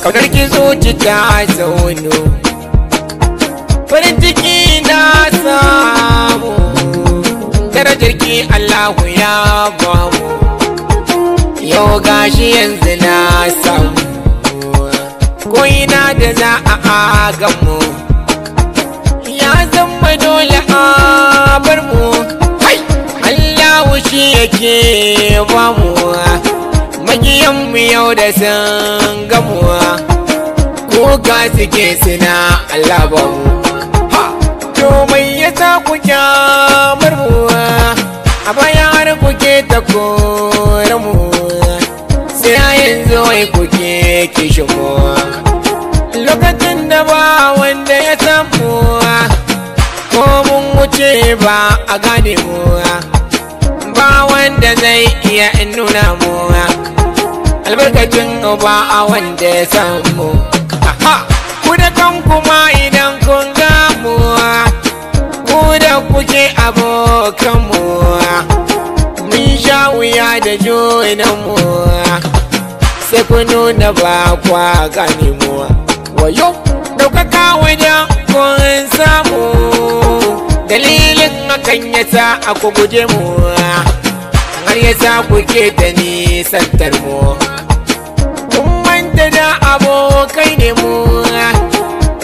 Kaunar ki zuci ta zauno, farin ciki na samu, darajar ki Allahu ya bamu, yau gashi yanzu na samu, ko'ina da za a gamu, ya zama dole a bar mu, Allahu shi yake bamu. Magiyanmu yau da sun gamuwa, kuka suke suna Allah ba mu. Domai ya sa ku kyamar mu, a baya har kuke ta kore mu, sai a yanzu wai kuke kishin mu. Lokacin da ba wanda ya samu, ko mun wuce ba a gane mu, ba wanda zai iya nuna mu. Albarkacin ba a wanda ya samu, ku da kanku ma idan kun gamu, ku da kuke abokanmu, mun sha wuya da junanmu, sai ku nuna ba kwa gane mu. Wayo ɗaukaka wajen kun samu, dalilin hakan ya sa aku guje mu, har ya sa kuke ta nisantar mu. Da abokai ne mu,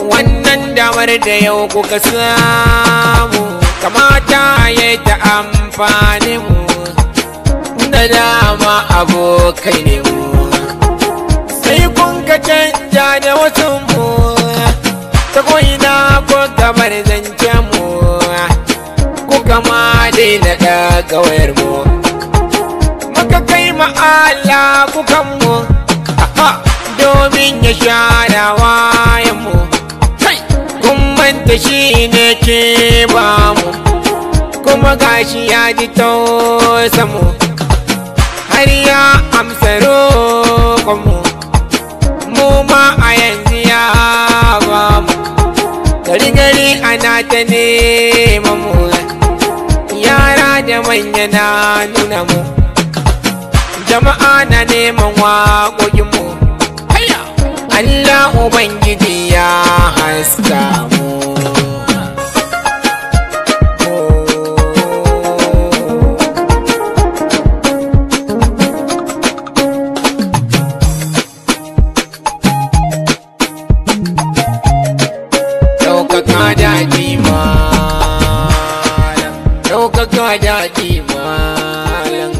wannan damar da yau kuka samu, kamata ya yi ta amfani mu, da dama abokai ne mu, sai kun ka canja da wasu mu, ta ko'ina ko gabar zancen mu, kuka ma daina daga wayar mu, maka kai ma'ala kukan mu, domin ya share wayanmu, kun manta shi ne ke ba mu, kuma gashi ya ji tausamu, har ya amsa roƙonmu, mu ma a yanzu ya ba mu, gari ana ta neman mu, yara da manya na nuna mu, jama'a na neman waƙoƙinmu, Allah Ubangiji ya haska mu. Ɗaukaka daɗi malam, ɗaukaka daɗi malam.